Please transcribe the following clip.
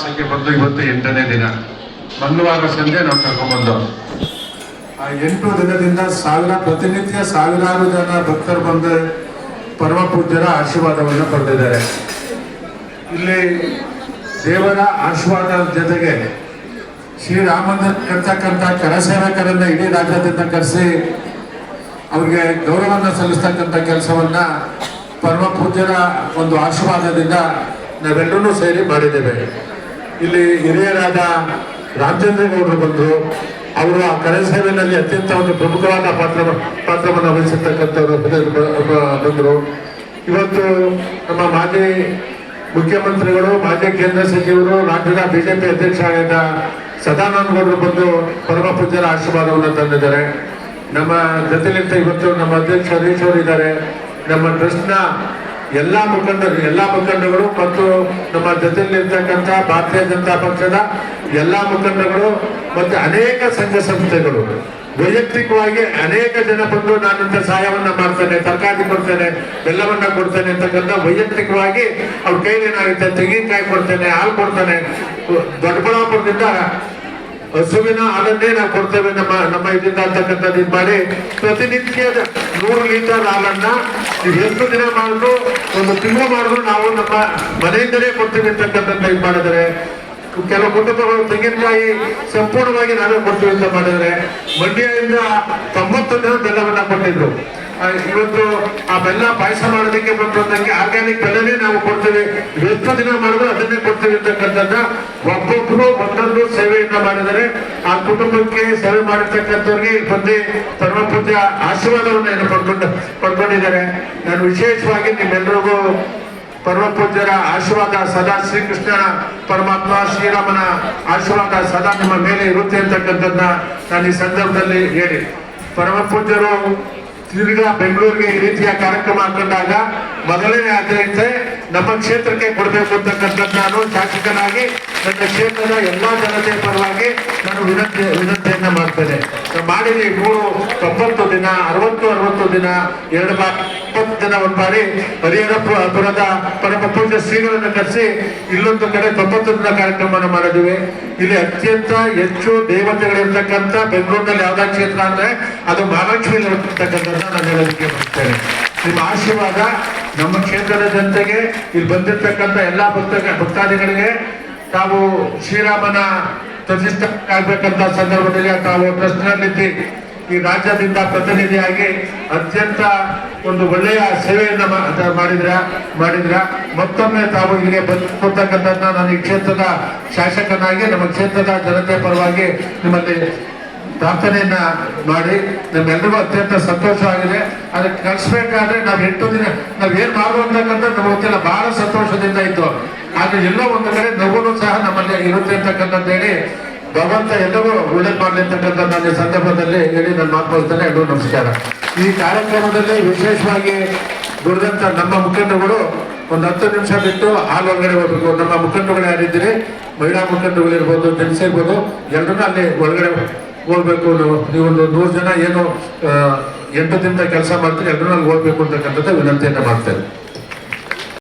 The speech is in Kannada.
ಪ್ರವಾಸಕ್ಕೆ ಬಂದು ಇವತ್ತು 8ನೇ ದಿನ. ಮಂಗಳವಾರ ಸಂಜೆ ನಾವು ಕರ್ಕೊಂಡ್ಬಂದು ಆ 8 ದಿನದಿಂದ ಪ್ರತಿನಿತ್ಯ ಸಾವಿರಾರು ಜನ ಭಕ್ತರು ಬಂದು ಪರಮ ಪೂಜ್ಯರ ಆಶೀರ್ವಾದವನ್ನು ಪಡೆದಿದ್ದಾರೆ. ಇಲ್ಲಿ ದೇವರ ಆಶೀರ್ವಾದದ ಜೊತೆಗೆ ಶ್ರೀರಾಮನ ಕರ್ತಕ್ಕಂಥ ಕರಸೇವಕರನ್ನ ಇಡೀ ರಾಜ್ಯದಿಂದ ಕರೆಸಿ ಅವ್ರಿಗೆ ಗೌರವವನ್ನು ಸಲ್ಲಿಸ್ತಕ್ಕಂಥ ಕೆಲಸವನ್ನ ಪರಮ ಪೂಜ್ಯರ ಒಂದು ಆಶೀರ್ವಾದದಿಂದ ನಾವೆಲ್ಲರೂ ಸೇರಿ ಮಾಡಿದ್ದೇವೆ. ಇಲ್ಲಿ ಹಿರಿಯರಾದ ರಾಮಚಂದ್ರೇಗೌಡರು ಬಂದರು. ಅವರು ಆ ಕರಸೇವೆಯಲ್ಲಿ ಅತ್ಯಂತ ಒಂದು ಪ್ರಮುಖವಾದ ಪಾತ್ರವನ್ನು ವಹಿಸಿರ್ತಕ್ಕಂಥವ್ರು ಬಂದರು. ಇವತ್ತು ನಮ್ಮ ಮಾಜಿ ಮುಖ್ಯಮಂತ್ರಿಗಳು, ಮಾಜಿ ಕೇಂದ್ರ ಸಚಿವರು, ರಾಜ್ಯದ ಬಿಜೆಪಿ ಅಧ್ಯಕ್ಷರಾದ ಸದಾನಂದ ಗೌಡರು ಬಂದು ಪರಮ ಪೂಜ್ಯರ ಆಶೀರ್ವಾದವನ್ನು ತಂದಿದ್ದಾರೆ. ನಮ್ಮ ಜೊತೆಲಿಂದ ಇವತ್ತು ನಮ್ಮ ಅಧ್ಯಕ್ಷ ಹರೀಶ್ ಅವರು ಇದ್ದಾರೆ. ನಮ್ಮ ಟ್ರಸ್ಟ್ನ ಎಲ್ಲ ಮುಖಂಡಗಳು ಮತ್ತು ನಮ್ಮ ಜೊತೆಯಲ್ಲಿರ್ತಕ್ಕಂಥ ಭಾರತೀಯ ಜನತಾ ಪಕ್ಷದ ಎಲ್ಲ ಮುಖಂಡಗಳು ಮತ್ತು ಅನೇಕ ಸಂಘ ಸಂಸ್ಥೆಗಳು ವೈಯಕ್ತಿಕವಾಗಿ ಅನೇಕ ಜನ ಬಂದು ನಾನಿಂತ ಸಹಾಯವನ್ನ ಮಾಡ್ತೇನೆ, ತರಕಾರಿ ಕೊಡ್ತೇನೆ, ಬೆಲ್ಲವನ್ನ ಕೊಡ್ತೇನೆ ಅಂತಕ್ಕಂಥ ವೈಯಕ್ತಿಕವಾಗಿ ಅವ್ರ ಕೈಲಿ ಏನಾಗುತ್ತೆ ತೆಂಗಿನಕಾಯಿ ಕೊಡ್ತೇನೆ, ಹಾಲು ಕೊಡ್ತೇನೆ. ದೊಡ್ಡಬಳ್ಳಾಪುರದಿಂದ ಹಸುವಿನ ಹಾಲನ್ನೇ ನಾವು ಕೊಡ್ತೇವೆ ನಮ್ಮ ಇದರಿಂದ ಅಂತಕ್ಕಂಥದ್ದು ಇದು ಮಾಡಿ ಪ್ರತಿನಿತ್ಯದ 100 ಲೀಟರ್ ಹಾಲನ್ನ ನೀವು ಎಷ್ಟು ದಿನ ಮಾಡಿದ್ರು, ಒಂದು ತಿಂಗಳು ಮಾಡಿದ್ರು ನಾವು ನಮ್ಮ ಮನೆಯಿಂದಲೇ ಕೊಡ್ತೀವಿ ಅಂತಕ್ಕಂಥದ್ದು ಇದು ಮಾಡಿದರೆ, ಕೆಲವು ಕುಟುಂಬಗಳು ತೆಂಗಿನಕಾಯಿ ಸಂಪೂರ್ಣವಾಗಿ ನಾವೇ ಕೊಡ್ತೀವಿ ಅಂತ ಮಾಡಿದರೆ, ಮಂಡ್ಯದಿಂದ 90 ದಿನ ಬೆಲ್ಲವನ್ನ ಕೊಟ್ಟಿದ್ರು. ಇವತ್ತು ಆ ಬೆಲ್ಲ ಪಾಯಸ ಮಾಡೋದಕ್ಕೆ ಬಂದಕ್ಕೆ ಆರ್ಗ್ಯಾನಿಕ್ ಬೆಲ್ಲನೇ ನಾವು ಕೊಡ್ತೇವೆ, ಎಷ್ಟು ದಿನ ಮಾಡಿದ್ರು ಅದನ್ನೇ ಕೊಡ್ತೇವೆ ಅಂತಕ್ಕಂಥದ್ದ ಒಬ್ಬೊಬ್ಬರು ಒಂದೊಂದು ಸೇವೆಯನ್ನ ಮಾಡಿದರೆ ಆ ಕುಟುಂಬಕ್ಕೆ ಸೇವೆ ಮಾಡಿರ್ತಕ್ಕಂಥವ್ರಿಗೆ ಬಂದು ಪರಮ ಪೂಜ್ಯ ಆಶೀರ್ವಾದವನ್ನು ಪಡ್ಕೊಂಡಿದ್ದಾರೆ. ನಾನು ವಿಶೇಷವಾಗಿ ನಿಮ್ಮೆಲ್ಲರಿಗೂ ಪರಮ ಪೂಜ್ಯರ ಆಶೀರ್ವಾದ ಸದಾ ಶ್ರೀಕೃಷ್ಣ ಪರಮಾತ್ಮ ಶ್ರೀರಾಮನ ಆಶೀರ್ವಾದ ಸದಾ ನಿಮ್ಮ ಮೇಲೆ ಇರುತ್ತೆ ಅಂತಕ್ಕಂಥದ್ದನ್ನ ನಾನು ಈ ಸಂದರ್ಭದಲ್ಲಿ ಹೇಳಿ, ಪರಮ ಪೂಜ್ಯರು ತಿರ್ಗಾ ಬೆಂಗಳೂರಿಗೆ ಈ ರೀತಿಯ ಕಾರ್ಯಕ್ರಮ ಹಾಕೊಂಡಾಗ ಮೊದಲನೇ ಆದ್ಯತೆ ನಮ್ಮ ಕ್ಷೇತ್ರಕ್ಕೆ ಕೊಡಬೇಕು ಅಂತಕ್ಕಂಥದ್ದು ನಾನು ಶಾಸಕನಾಗಿ ನನ್ನ ಕ್ಷೇತ್ರದ ಎಲ್ಲಾ ಜನತೆಯ ಪರವಾಗಿ ನಾನು ವಿನಂತಿಯನ್ನ ಮಾಡ್ತೇನೆ. ಮಾಡಿದ್ವಿ 90 ದಿನ 60 ದಿನ 2 ಬಾರಿ 20 ದಿನ ಒಂದು ಬಾರಿ ಹರಿಹರಪುರದ ಪರಮ ಪೂಜ್ಯ ಶ್ರೀಗಳನ್ನು ಕರೆಸಿ ಇಲ್ಲೊಂದು ಕಡೆ 90 ದಿನ ಕಾರ್ಯಕ್ರಮವನ್ನು ಮಾಡಿದ್ವಿ. ಇಲ್ಲಿ ಅತ್ಯಂತ ಹೆಚ್ಚು ದೇವತೆಗಳಿರ್ತಕ್ಕಂಥ ಬೆಂಗಳೂರಿನಲ್ಲಿ ಯಾವ್ದಾ ಕ್ಷೇತ್ರ ಅಂದ್ರೆ ಅದು ಮಹಾಲಕ್ಷ್ಮಿ ಇರ್ತಕ್ಕಂಥದ್ದನ್ನ ನಾನು ಹೇಳೋದಕ್ಕೆ ಬರ್ತೇನೆ. ನಿಮ್ಮ ಆಶೀರ್ವಾದ ನಮ್ಮ ಕ್ಷೇತ್ರದ ಜನತೆಗೆ, ಇಲ್ಲಿ ಬಂದಿರ್ತಕ್ಕಂಥ ಎಲ್ಲಾ ಭಕ್ತಾದಿಗಳಿಗೆ ತಾವು ಶ್ರೀರಾಮನ ಪ್ರತಿಷ್ಠೆ ಆಗ್ಬೇಕಂತ ಸಂದರ್ಭದಲ್ಲಿ ತಾವು ಟ್ರಸ್ಟ್ನಲ್ಲಿ ಈ ರಾಜ್ಯದಿಂದ ಪ್ರತಿನಿಧಿಯಾಗಿ ಅತ್ಯಂತ ಒಂದು ಒಳ್ಳೆಯ ಸೇವೆಯನ್ನ ಮಾಡಿದ್ರ ಮತ್ತೊಮ್ಮೆ ತಾವು ಇಲ್ಲಿಗೆ ಬಂದಿರ್ತಕ್ಕಂಥದ್ದನ್ನ ನಾನು ಈ ಕ್ಷೇತ್ರದ ಶಾಸಕನಾಗಿ ನಮ್ಮ ಕ್ಷೇತ್ರದ ಜನತೆ ಪರವಾಗಿ ನಿಮ್ಮಲ್ಲಿ ಪ್ರಾರ್ಥನೆಯನ್ನ ಮಾಡಿ ನಮ್ಮೆಲ್ಲರಿಗೂ ಅತ್ಯಂತ ಸಂತೋಷ ಆಗಿದೆ. ಅದಕ್ಕೆ ಕಳಿಸ್ಬೇಕಾದ್ರೆ ನಾವು 8 ದಿನ ನಾವೇನ್ ಮಾಡುವಂತಕ್ಕಂಥ ನಮ್ಗೆ ಗೊತ್ತಿಲ್ಲ, ಬಹಳ ಸಂತೋಷದಿಂದ ಇತ್ತು. ಆದ್ರೆ ಎಲ್ಲೋ ಒಂದು ಕಡೆ ನಗುನು ಸಹ ನಮ್ಮಲ್ಲಿ ಇರುತ್ತೆ ಅಂತಕ್ಕಂಥದ್ದು ಹೇಳಿ ಭಗವಂತ ಎಲ್ಲವೂ ಒಳ್ಳೇದು ಮಾಡಲಿ ಅಂತಕ್ಕಂಥ ನನ್ನ ಸಂದರ್ಭದಲ್ಲಿ ಹೇಳಿ ನನ್ನ ಮಾತುಕೊಳ್ತೇನೆ. ಎಲ್ಲರೂ ನಮಸ್ಕಾರ. ಈ ಕಾರ್ಯಕ್ರಮದಲ್ಲಿ ವಿಶೇಷವಾಗಿ ದುಡಿದಂತ ನಮ್ಮ ಮುಖಂಡರುಗಳು ಒಂದು 10 ನಿಮಿಷ ಬಿಟ್ಟು ಹಾಲು ಒಳಗಡೆ ಹೋಗ್ಬೇಕು. ನಮ್ಮ ಮುಖಂಡರುಗಳು ಯಾರಿದ್ದೀರಿ, ಮಹಿಳಾ ಮುಖಂಡರುಗಳಿರ್ಬೋದು, ಜೆಂಟ್ಸ್ ಇರ್ಬೋದು, ಎಲ್ಲರೂ ಅಲ್ಲಿ ಒಳಗಡೆ ಹೋಗ್ಬೇಕು. ನೀವೊಂದು 100 ಜನ ಏನು 8 ದಿನದ ಕೆಲಸ ಮಾಡ್ತೀರಿ, ಎಲ್ಲರೂ ಅಲ್ಲಿ ಹೋಗ್ಬೇಕು ಅಂತಕ್ಕಂಥದ್ದು ವಿನಂತಿಯನ್ನ ಮಾಡ್ತೇವೆ.